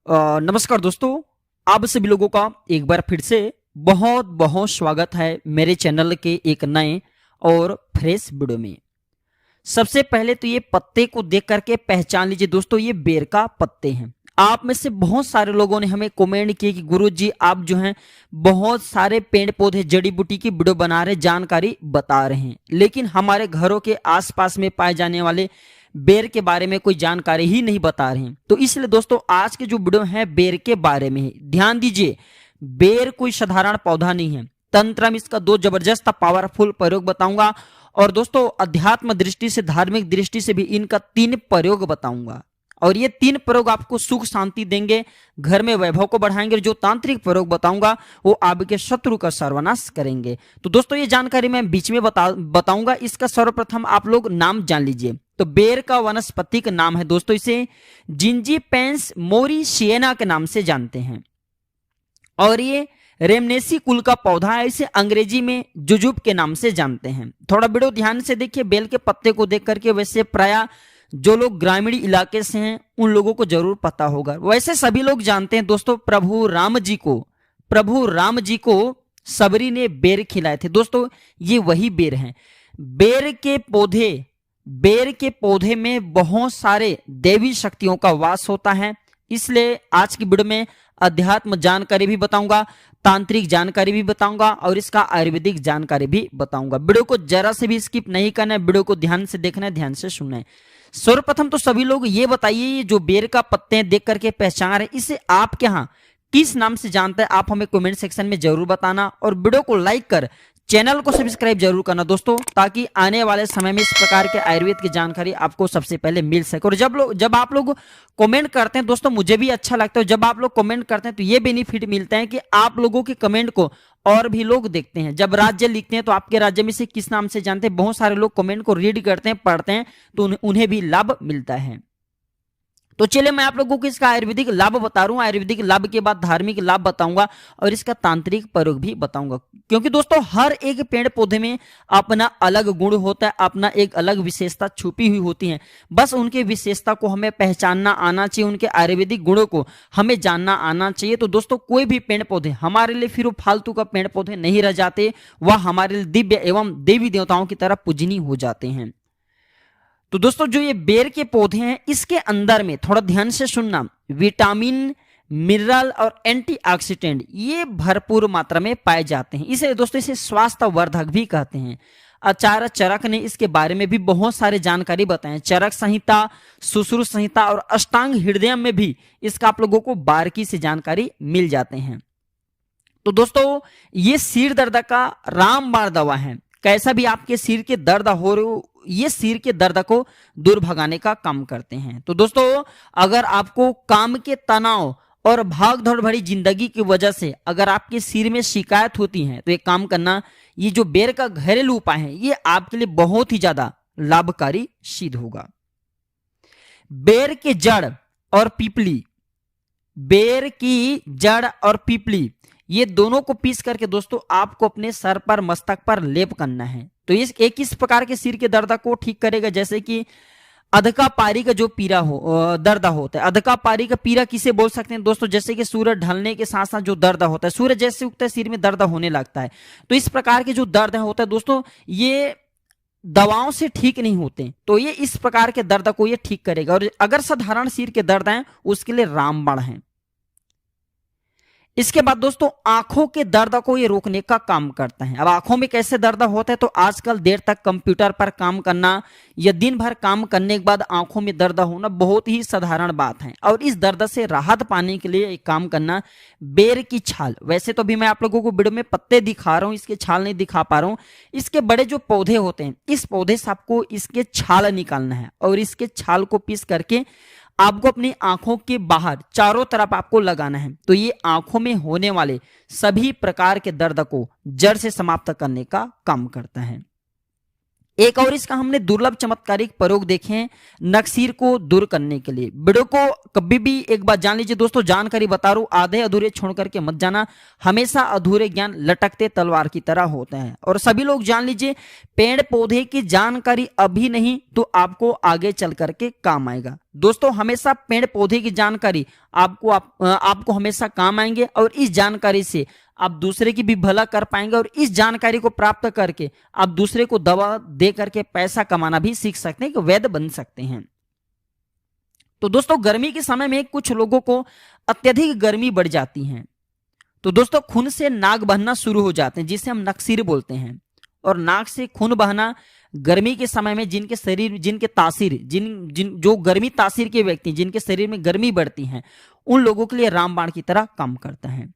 नमस्कार दोस्तों, आप सभी लोगों का एक बार फिर से बहुत बहुत स्वागत है मेरे चैनल के एक नए और फ्रेश वीडियो में। सबसे पहले तो ये पत्ते को देख करके पहचान लीजिए दोस्तों, ये बेर का पत्ते हैं। आप में से बहुत सारे लोगों ने हमें कमेंट किए कि गुरुजी आप जो हैं बहुत सारे पेड़ पौधे जड़ी बूटी की वीडियो बना रहे, जानकारी बता रहे हैं, लेकिन हमारे घरों के आसपास में पाए जाने वाले बेर के बारे में कोई जानकारी ही नहीं बता रहे हैं। तो इसलिए दोस्तों आज के जो वीडियो है बेर के बारे में है। ध्यान दीजिए, बेर कोई साधारण पौधा नहीं है। तंत्र में इसका दो जबरदस्त पावरफुल प्रयोग बताऊंगा और दोस्तों अध्यात्म दृष्टि से, धार्मिक दृष्टि से भी इनका 3 प्रयोग बताऊंगा और ये 3 प्रयोग आपको सुख शांति देंगे, घर में वैभव को बढ़ाएंगे। जो तांत्रिक प्रयोग बताऊंगा वो आपके शत्रु का सर्वनाश करेंगे। तो दोस्तों ये जानकारी मैं बीच में बताऊंगा। इसका सर्वप्रथम आप लोग नाम जान लीजिए। तो बेर का वनस्पतिक नाम है दोस्तों, इसे जिंजीपेंस मोरिशिएना के नाम से जानते हैं और ये रेमनेसी कुल का पौधा है। इसे अंग्रेजी में जुजुब के नाम से जानते हैं। थोड़ा वीडियो ध्यान से देखिए, बेल के पत्ते को देख करके वैसे प्राय जो लोग ग्रामीण इलाके से हैं उन लोगों को जरूर पता होगा। वैसे सभी लोग जानते हैं दोस्तों, प्रभु राम जी को सबरी ने बेर खिलाए थे। दोस्तों ये वही बेर हैं। बेर के पौधे में बहुत सारे देवी शक्तियों का वास होता है, इसलिए आज की वीडियो में अध्यात्म जानकारी भी बताऊंगा, तांत्रिक जानकारी भी बताऊंगा और इसका आयुर्वेदिक जानकारी भी बताऊंगा। वीडियो को जरा से भी स्किप नहीं करना है, वीडियो को ध्यान से देखना है, ध्यान से सुनना है। सर्वप्रथम तो सभी लोग ये बताइए, जो बेर का पत्ते देख करके पहचान रहे, इसे आपके यहाँ किस नाम से जानते हैं? आप हमें कमेंट सेक्शन में जरूर बताना और वीडियो को लाइक कर चैनल को सब्सक्राइब जरूर करना दोस्तों, ताकि आने वाले समय में इस प्रकार के आयुर्वेद की जानकारी आपको सबसे पहले मिल सके। और जब आप लोग कमेंट करते हैं दोस्तों, मुझे भी अच्छा लगता है। जब आप लोग कमेंट करते हैं तो ये बेनिफिट मिलता है कि आप लोगों के कमेंट को और भी लोग देखते हैं। जब राज्य लिखते हैं तो आपके राज्य में से किस नाम से जानते हैं, बहुत सारे लोग कमेंट को रीड करते हैं, पढ़ते हैं, तो उन्हें भी लाभ मिलता है। तो चलिए मैं आप लोगों को इसका आयुर्वेदिक लाभ बता रहा हूं। आयुर्वेदिक लाभ के बाद धार्मिक लाभ बताऊंगा और इसका तांत्रिक प्रयोग भी बताऊंगा, क्योंकि दोस्तों हर एक पेड़ पौधे में अपना अलग गुण होता है, अपना एक अलग विशेषता छुपी हुई होती है। बस उनके विशेषता को हमें पहचानना आना चाहिए, उनके आयुर्वेदिक गुणों को हमें जानना आना चाहिए। तो दोस्तों कोई भी पेड़ पौधे हमारे लिए फिर फालतू का पेड़ पौधे नहीं रह जाते, वह हमारे लिए दिव्य एवं देवी देवताओं की तरह पूजनीय हो जाते हैं। तो दोस्तों जो ये बेर के पौधे हैं, इसके अंदर में थोड़ा ध्यान से सुनना, विटामिन, मिनरल और एंटीऑक्सीडेंट ये भरपूर मात्रा में पाए जाते हैं। इसे दोस्तों इसे स्वास्थ्य वर्धक भी कहते हैं। आचार्य चरक ने इसके बारे में भी बहुत सारे जानकारी बताए। चरक संहिता, सुश्रुत संहिता और अष्टांग हृदय में भी इसका आप लोगों को बारीकी से जानकारी मिल जाते हैं। तो दोस्तों ये सिर दर्द का रामबाण दवा है। कैसा भी आपके सिर के दर्द हो रहे हो, ये सिर के दर्द को दूर भगाने का काम करते हैं। तो दोस्तों अगर आपको काम के तनाव और भाग दौड़ भरी जिंदगी की वजह से अगर आपके सिर में शिकायत होती है तो एक काम करना, ये जो बेर का घरेलू उपाय है ये आपके लिए बहुत ही ज्यादा लाभकारी सिद्ध होगा। बेर की जड़ और पीपली ये दोनों को पीस करके दोस्तों आपको अपने सर पर, मस्तक पर लेप करना है। तो ये एक इस प्रकार के सिर के दर्द को ठीक करेगा, जैसे कि अधका पारी का जो पीरा हो दर्द होता है। अधका पारी का पीरा किसे बोल सकते हैं दोस्तों? जैसे कि सूरज ढलने के साथ साथ जो दर्द होता है, सूरज जैसे उगता है सिर में दर्द होने लगता है। तो इस प्रकार के जो दर्द होता है दोस्तों, ये दवाओं से ठीक नहीं होते, तो ये इस प्रकार के दर्द को ये ठीक करेगा। और अगर साधारण सिर के दर्द हैं उसके लिए रामबाण है। इसके बाद दोस्तों आंखों के दर्द को ये रोकने का काम करता है। अब आंखों में कैसे दर्द होता है, तो आजकल देर तक कंप्यूटर पर काम करना या दिन भर काम करने के बाद आंखों में दर्द होना बहुत ही साधारण बात है। और इस दर्द से राहत पाने के लिए एक काम करना, बेर की छाल, वैसे तो भी मैं आप लोगों को वीडियो में पत्ते दिखा रहा हूं, इसके छाल नहीं दिखा पा रहा हूं। इसके बड़े जो पौधे होते हैं, इस पौधे से आपको इसके छाल निकालना है और इसके छाल को पीस करके आपको अपनी आंखों के बाहर चारों तरफ आपको लगाना है। तो ये आंखों में होने वाले सभी प्रकार के दर्द को जड़ से समाप्त करने का काम करता है। एक और इसका हमने दुर्लभ चमत्कारिक प्रयोग देखे हैं नक्सीर को दूर करने के लिए। वीडियो को कभी भी एक बार जान लीजिए दोस्तों, जानकारी बता रहा हूं, आधे अधूरे छोड़ करके मत जाना। हमेशा अधूरे ज्ञान लटकते तलवार की तरह होते हैं। और सभी लोग जान लीजिए, पेड़ पौधे की जानकारी अभी नहीं तो आपको आगे चल करके काम आएगा। दोस्तों हमेशा पेड़ पौधे की जानकारी आपको हमेशा काम आएंगे और इस जानकारी से आप दूसरे की भी भला कर पाएंगे और इस जानकारी को प्राप्त करके आप दूसरे को दवा दे करके पैसा कमाना भी सीख सकते हैं, कि वैद्य बन सकते हैं। तो दोस्तों गर्मी के समय में कुछ लोगों को अत्यधिक गर्मी बढ़ जाती है, तो दोस्तों खून से नाक बहना शुरू हो जाते हैं, जिसे हम नक्सीर बोलते हैं। और नाक से खून बहना गर्मी के समय में जिनके शरीर जिनके तासीर जो गर्मी तासीर के व्यक्ति जिनके शरीर में गर्मी बढ़ती है, उन लोगों के लिए रामबाण की तरह काम करता है।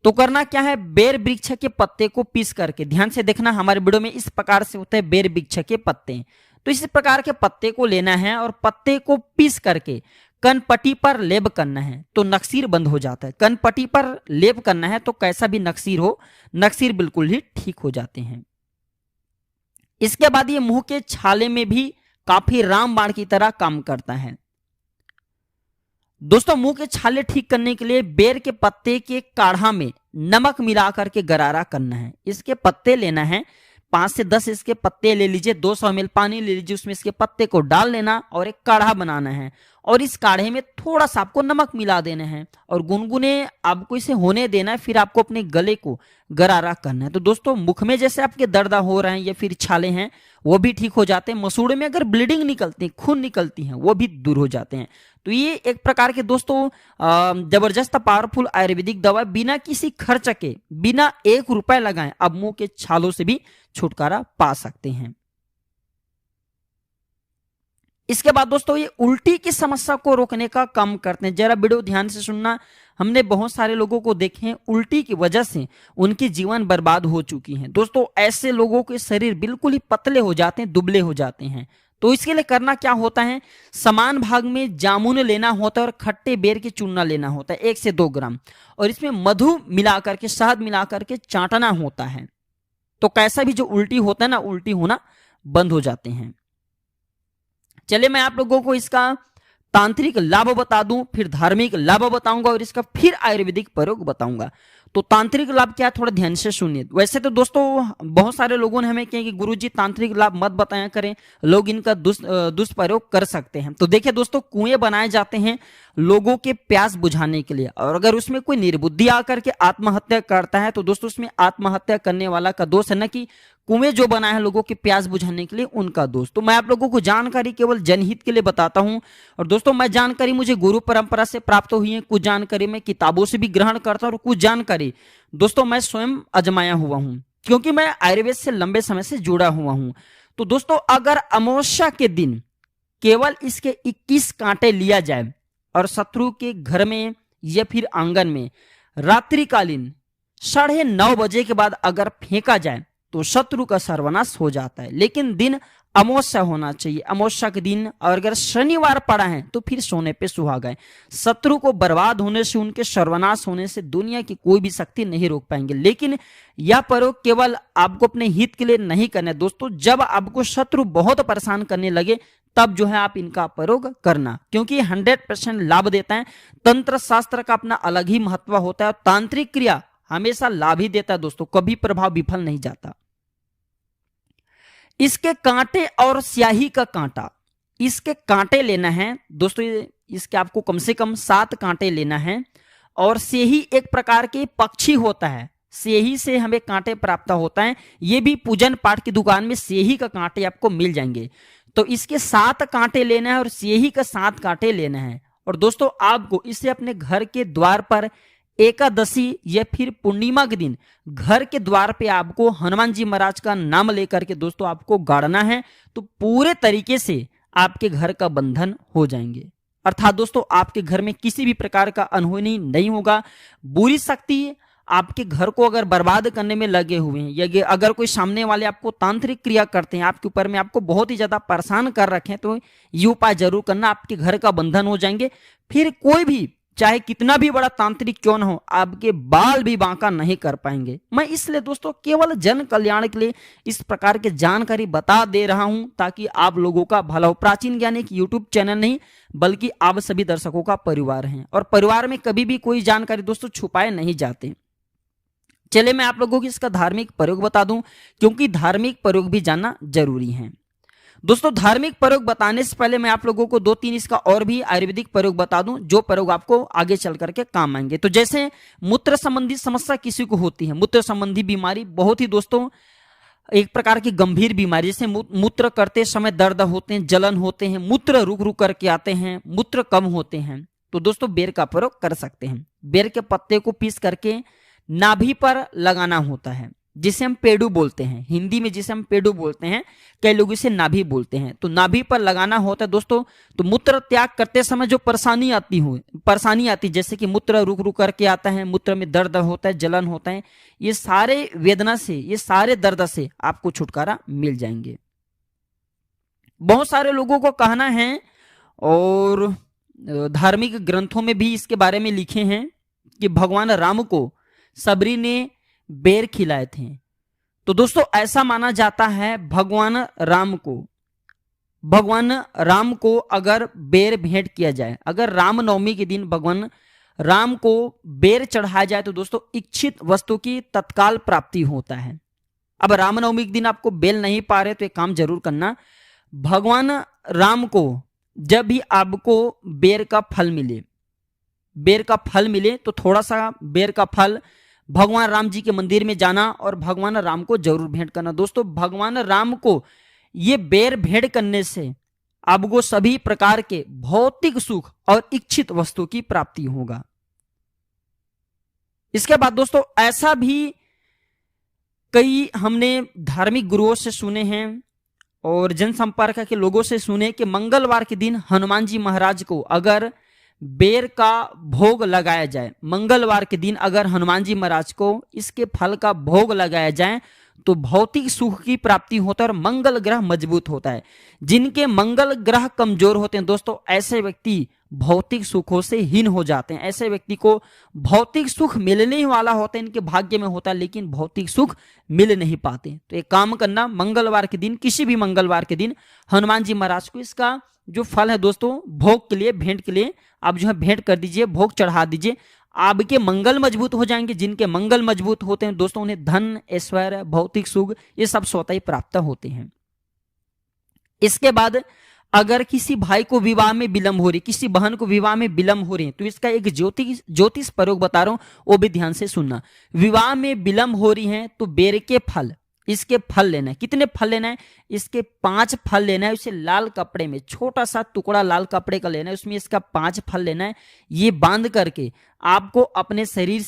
तो करना क्या है, बेर वृक्ष के पत्ते को पीस करके, ध्यान से देखना हमारे वीडियो में इस प्रकार से होते हैं बेर वृक्ष के पत्ते। तो इस प्रकार के पत्ते को लेना है और पत्ते को पीस करके कनपट्टी पर लेप करना है, तो नक्सीर बंद हो जाता है। कनपट्टी पर लेप करना है तो कैसा भी नक्सीर हो, नक्सीर बिल्कुल ही ठीक हो जाते हैं। इसके बाद ये मुंह के छाले में भी काफी रामबाण की तरह काम करता है। दोस्तों मुंह के छाले ठीक करने के लिए बेर के पत्ते के काढ़ा में नमक मिला करके गरारा करना है। इसके पत्ते लेना है, 5 से 10 इसके पत्ते ले लीजिए, 200 ml पानी ले लीजिए, उसमें इसके पत्ते को डाल लेना और एक काढ़ा बनाना है। और इस काढ़े में थोड़ा सा आपको नमक मिला देना है और गुनगुने आपको इसे होने देना है। फिर आपको अपने गले को गरारा करना है। तो दोस्तों मुख में जैसे आपके दर्द हो रहे हैं या फिर छाले हैं वो भी ठीक हो जाते हैं। मसूड़े में अगर ब्लीडिंग निकलती है, खून निकलती है, वो भी दूर हो जाते हैं। तो ये एक प्रकार के दोस्तों जबरदस्त पावरफुल आयुर्वेदिक दवा, बिना किसी खर्च के, बिना 1 रुपए लगाए आप मुंह के छालों से भी छुटकारा पा सकते हैं। इसके बाद दोस्तों ये उल्टी की समस्या को रोकने का काम करते हैं। जरा वीडियो ध्यान से सुनना। हमने बहुत सारे लोगों को देखे हैं उल्टी की वजह से उनकी जीवन बर्बाद हो चुकी है। दोस्तों ऐसे लोगों के शरीर बिल्कुल ही पतले हो जाते हैं, दुबले हो जाते हैं। तो इसके लिए करना क्या होता है, समान भाग में जामुन लेना होता है और खट्टे बेर की चूना लेना होता है 1 से 2 ग्राम, और इसमें मधु मिलाकर के, शहद मिलाकर के चाटना होता है। तो कैसा भी जो उल्टी होता है ना, उल्टी होना बंद हो जाते हैं। चलिए मैं आप लोगों को इसका तांत्रिक लाभ बता दूं, फिर धार्मिक लाभ बताऊंगा और इसका फिर आयुर्वेदिक प्रयोग बताऊंगा। तो तांत्रिक लाभ क्या है, थोड़ा ध्यान से सुनिए। वैसे तो दोस्तों बहुत सारे लोगों ने हमें कहा कि गुरुजी तांत्रिक लाभ मत बताया करें, लोग इनका दुष्प्रयोग कर सकते हैं। तो देखिए दोस्तों, कुएं बनाए जाते हैं लोगों के प्यास बुझाने के लिए, और अगर उसमें कोई निर्बुद्धि आकर के आत्महत्या करता है तो दोस्तों उसमें आत्महत्या करने वाला का दोष है, न कि कुएं जो बनाए हैं लोगों की प्यास बुझाने के लिए उनका दोस्त। तो मैं आप लोगों को जानकारी केवल जनहित के लिए बताता हूं। और दोस्तों मैं जानकारी मुझे गुरु परंपरा से प्राप्त हुई है, कुछ जानकारी मैं किताबों से भी ग्रहण करता हूं और कुछ जानकारी दोस्तों मैं स्वयं आजमाया हुआ हूं, क्योंकि मैं आयुर्वेद से लंबे समय से जुड़ा हुआ हूं। तो दोस्तों अगर अमावस्या के दिन केवल इसके 21 कांटे लिया जाए और शत्रु के घर में या फिर आंगन में रात्रिकालीन 9:30 बजे के बाद अगर फेंका जाए तो शत्रु का सर्वनाश हो जाता है। लेकिन दिन अमावस्या होना चाहिए, अमावस्या के दिन। और अगर शनिवार पड़ा है तो फिर सोने पे सुहागा है। शत्रु को बर्बाद होने से, उनके सर्वनाश होने से दुनिया की कोई भी शक्ति नहीं रोक पाएंगे। लेकिन यह प्रयोग केवल आपको अपने हित के लिए नहीं करना है दोस्तों। जब आपको शत्रु बहुत परेशान करने लगे तब जो है आप इनका प्रयोग करना, क्योंकि 100% लाभ देता है। तंत्र शास्त्र का अपना अलग ही महत्व होता है। तांत्रिक क्रिया हमेशा लाभ ही देता है दोस्तों, कभी प्रभाव विफल नहीं जाता। इसके कांटे और स्याही का कांटा, इसके कांटे लेना है दोस्तों, इसके आपको कम से कम 7 कांटे लेना है। और स्याही एक प्रकार के पक्षी होता है, स्याही से हमें कांटे प्राप्त होता है। ये भी पूजन पाठ की दुकान में स्याही का कांटे आपको मिल जाएंगे। तो इसके 7 कांटे लेना है और स्याही का 7 कांटे लेना है। और दोस्तों आपको इसे अपने घर के द्वार पर एकादशी या फिर पूर्णिमा के दिन घर के द्वार पे आपको हनुमान जी महाराज का नाम लेकर के दोस्तों आपको गाड़ना है। तो पूरे तरीके से आपके घर का बंधन हो जाएंगे, अर्थात दोस्तों आपके घर में किसी भी प्रकार का अनहोनी नहीं होगा। बुरी शक्ति आपके घर को अगर बर्बाद करने में लगे हुए हैं, या अगर कोई सामने वाले आपको तांत्रिक क्रिया करते हैं, आपके ऊपर में आपको बहुत ही ज्यादा परेशान कर रखे हैं, तो ये उपाय जरूर करना, आपके घर का बंधन हो जाएंगे। फिर कोई भी चाहे कितना भी बड़ा तांत्रिक क्यों न हो, आपके बाल भी बांका नहीं कर पाएंगे। मैं इसलिए दोस्तों केवल जन कल्याण के लिए इस प्रकार के जानकारी बता दे रहा हूं, ताकि आप लोगों का भला हो। प्राचीन ज्ञान एक यूट्यूब चैनल नहीं, बल्कि आप सभी दर्शकों का परिवार है, और परिवार में कभी भी कोई जानकारी दोस्तों छुपाए नहीं जाते। चलिए मैं आप लोगों को इसका धार्मिक प्रयोग बता दूं, क्योंकि धार्मिक प्रयोग भी जानना जरूरी है। दोस्तों धार्मिक प्रयोग बताने से पहले मैं आप लोगों को 2-3 इसका और भी आयुर्वेदिक प्रयोग बता दूं, जो प्रयोग आपको आगे चल करके काम आएंगे। तो जैसे मूत्र संबंधी समस्या किसी को होती है, मूत्र संबंधी बीमारी बहुत ही दोस्तों एक प्रकार की गंभीर बीमारी, जैसे मूत्र करते समय दर्द होते हैं, जलन होते हैं, मूत्र रुक रुक करके आते हैं, मूत्र कम होते हैं, तो दोस्तों बेर का प्रयोग कर सकते हैं। बेर के पत्ते को पीस करके नाभि पर लगाना होता है, जिसे हम पेड़ू बोलते हैं, हिंदी में जिसे हम पेड़ू बोलते हैं, कई लोग इसे नाभि बोलते हैं। तो नाभि पर लगाना होता है दोस्तों। तो मूत्र त्याग करते समय जो परेशानी आती जैसे कि मूत्र रुक रुक करके आता है, मूत्र में दर्द होता है, जलन होता है, ये सारे वेदना से, ये सारे दर्द से आपको छुटकारा मिल जाएंगे। बहुत सारे लोगों को कहना है और धार्मिक ग्रंथों में भी इसके बारे में लिखे हैं कि भगवान राम को सबरी ने बेर खिलाए थे। तो दोस्तों ऐसा माना जाता है भगवान राम को अगर बेर भेंट किया जाए, अगर रामनवमी के दिन भगवान राम को बेर चढ़ाया जाए तो दोस्तों इच्छित वस्तु की तत्काल प्राप्ति होता है। अब रामनवमी के दिन आपको बेल नहीं पा रहे तो एक काम जरूर करना, भगवान राम को जब भी आपको बेर का फल मिले तो थोड़ा सा बेर का फल भगवान राम जी के मंदिर में जाना और भगवान राम को जरूर भेंट करना। दोस्तों भगवान राम को ये बेर भेंट करने से आपको सभी प्रकार के भौतिक सुख और इच्छित वस्तु की प्राप्ति होगा। इसके बाद दोस्तों ऐसा भी कई हमने धार्मिक गुरुओं से सुने हैं और जनसंपर्क के लोगों से सुने कि मंगलवार के दिन हनुमान जी महाराज को अगर बेर का भोग लगाया जाए, मंगलवार के दिन अगर हनुमान जी महाराज को इसके फल का भोग लगाया जाए तो भौतिक सुख की प्राप्ति होता है और मंगल ग्रह मजबूत होता है। जिनके मंगल ग्रह कमजोर होते हैं दोस्तों, ऐसे व्यक्ति भौतिक सुखों से हीन हो जाते हैं। ऐसे व्यक्ति को भौतिक सुख मिलने ही वाला होता है, इनके भाग्य में होता है, लेकिन भौतिक सुख मिल नहीं पाते। तो एक काम करना, मंगलवार के दिन, किसी भी मंगलवार के दिन हनुमान जी महाराज को इसका जो फल है दोस्तों भोग के लिए, भेंट के लिए आप जो है भेंट कर दीजिए, भोग चढ़ा दीजिए। आपके मंगल मजबूत हो जाएंगे। जिनके मंगल मजबूत होते हैं दोस्तों उन्हें धन, ऐश्वर्य, भौतिक सुख ये सब स्वतः ही प्राप्त होते हैं। इसके बाद अगर किसी भाई को विवाह में विलंब हो रही, किसी बहन को विवाह में विलंब हो रही है तो इसका एक ज्योतिष प्रयोग बता रहा हूं, वो भी ध्यान से सुनना। विवाह में विलंब हो रही है तो बेर के फल, इसके फल लेना है। कितने फल लेना है? इसके 5 फल लेना है। उसे लाल कपड़े में, छोटा सा टुकड़ा लाल कपड़े का लेना है, उसमें इसका 5 फल लेना है। ये बांध करके आपको अपने शरीर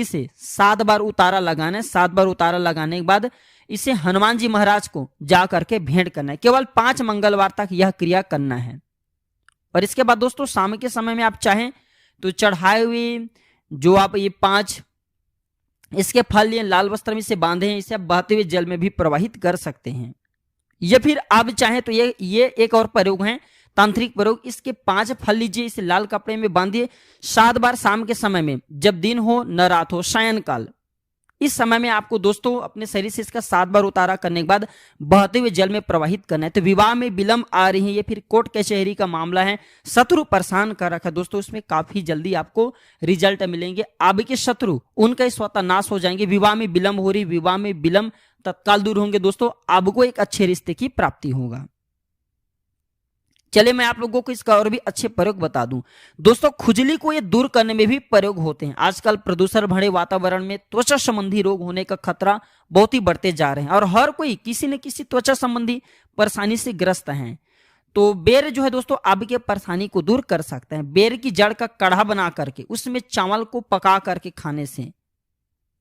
से 7 बार उतारा लगाना है। 7 बार उतारा लगाने के बाद इसे हनुमान जी महाराज को जा करके भेंट करना है। केवल 5 मंगलवार तक यह क्रिया करना है। और इसके बाद दोस्तों शाम के समय में आप चाहें तो चढ़ाए हुए जो आप ये 5 इसके फल लिए लाल वस्त्र में से बांधे हैं, इसे आप बहते हुए जल में भी प्रवाहित कर सकते हैं। या फिर आप चाहें तो ये एक और प्रयोग है, तांत्रिक प्रयोग। इसके 5 फल लीजिए, इसे लाल कपड़े में बांधिए, 7 बार शाम के समय में, जब दिन हो न रात हो, सायंकाल, इस समय में आपको दोस्तों अपने शरीर से इसका 7 बार उतारा करने के बाद बहते हुए जल में प्रवाहित करना है। तो विवाह में विलंब आ रही है, ये फिर कोर्ट कचहरी का मामला है, शत्रु परेशान कर रखा है दोस्तों, उसमें काफी जल्दी आपको रिजल्ट मिलेंगे। आपके शत्रु उनका स्वतः नाश हो जाएंगे। विवाह में विलंब हो रही, विवाह में विलंब तत्काल दूर होंगे दोस्तों, आपको एक अच्छे रिश्ते की प्राप्ति होगा। चलिए मैं आप लोगों को इसका और भी अच्छे प्रयोग बता दूं। दोस्तों खुजली को ये दूर करने में भी प्रयोग होते हैं। आजकल प्रदूषण भरे वातावरण में त्वचा संबंधी रोग होने का खतरा बहुत ही बढ़ते जा रहे हैं और हर कोई किसी न किसी त्वचा संबंधी परेशानी से ग्रस्त है। तो बेर जो है दोस्तों आपके परेशानी को दूर कर सकते हैं। बेर की जड़ का काढ़ा बना करके उसमें चावल को पका करके खाने से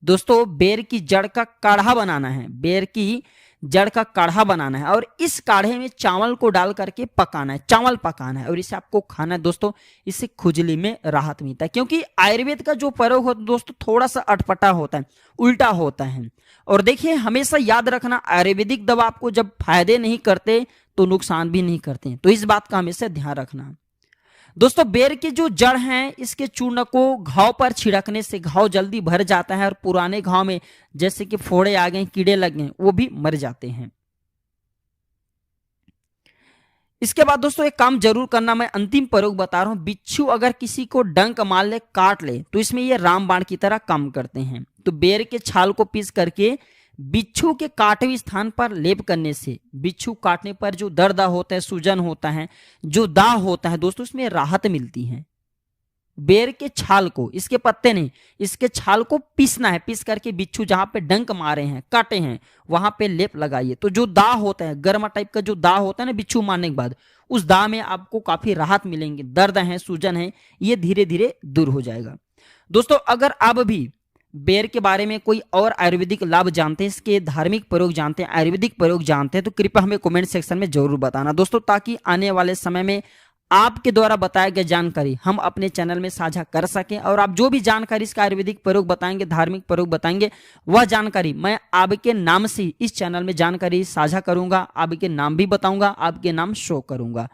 दोस्तों, बेर की जड़ का काढ़ा बनाना है, बेर की जड़ का काढ़ा बनाना है और इस काढ़े में चावल को डाल करके पकाना है, चावल पकाना है और इसे आपको खाना है दोस्तों। इससे खुजली में राहत मिलता है, क्योंकि आयुर्वेद का जो प्रयोग होता है दोस्तों थोड़ा सा अटपटा होता है, उल्टा होता है। और देखिए हमेशा याद रखना, आयुर्वेदिक दवा आपको जब फायदे नहीं करते तो नुकसान भी नहीं करते, तो इस बात का हमेशा ध्यान रखना। दोस्तों बेर की जो जड़ है, इसके चूर्ण को घाव पर छिड़कने से घाव जल्दी भर जाता है और पुराने घाव में जैसे कि फोड़े आ गए, कीड़े लग गए, वो भी मर जाते हैं। इसके बाद दोस्तों एक काम जरूर करना, मैं अंतिम प्रयोग बता रहा हूं। बिच्छू अगर किसी को डंक मार ले, काट ले, तो इसमें ये रामबाण की तरह काम करते हैं। तो बेर के छाल को पीस करके बिच्छू के काटे हुए स्थान पर लेप करने से बिच्छू काटने पर जो दर्द होता है, सूजन होता है, जो दाह होता है दोस्तों, इसमें राहत मिलती है। बेर के छाल को, इसके पत्ते नहीं, इसके छाल को पीसना है, पीस करके बिच्छू जहां पे डंक मारे हैं, काटे हैं, वहां पे लेप लगाइए। तो जो दाह होता है, गर्मा टाइप का जो दाह होता है ना बिच्छू मारने के बाद, उस दाह में आपको काफी राहत मिलेंगे। दर्द है, सूजन है, ये धीरे धीरे दूर हो जाएगा। दोस्तों अगर आप भी बेर के बारे में कोई और आयुर्वेदिक लाभ जानते हैं, इसके धार्मिक प्रयोग जानते हैं, आयुर्वेदिक प्रयोग जानते हैं, तो कृपया हमें कमेंट सेक्शन में जरूर बताना दोस्तों, ताकि आने वाले समय में आपके द्वारा बताया गया जानकारी हम अपने चैनल में साझा कर सकें। और आप जो भी जानकारी इसका आयुर्वेदिक प्रयोग बताएंगे, धार्मिक प्रयोग बताएंगे, वह जानकारी मैं आपके नाम से इस चैनल में जानकारी साझा करूंगा, आपके नाम भी बताऊंगा, आपके नाम शो करूंगा।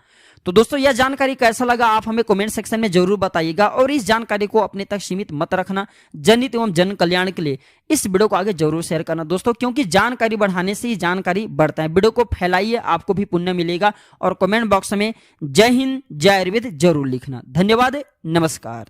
तो दोस्तों यह जानकारी कैसा लगा आप हमें कमेंट सेक्शन में जरूर बताइएगा। और इस जानकारी को अपने तक सीमित मत रखना, जनहित एवं जन कल्याण के लिए इस वीडियो को आगे जरूर शेयर करना दोस्तों, क्योंकि जानकारी बढ़ाने से ही जानकारी बढ़ता है। वीडियो को फैलाइए, आपको भी पुण्य मिलेगा। और कमेंट बॉक्स में जय हिंद, जय आयुर्वेद जरूर लिखना। धन्यवाद, नमस्कार।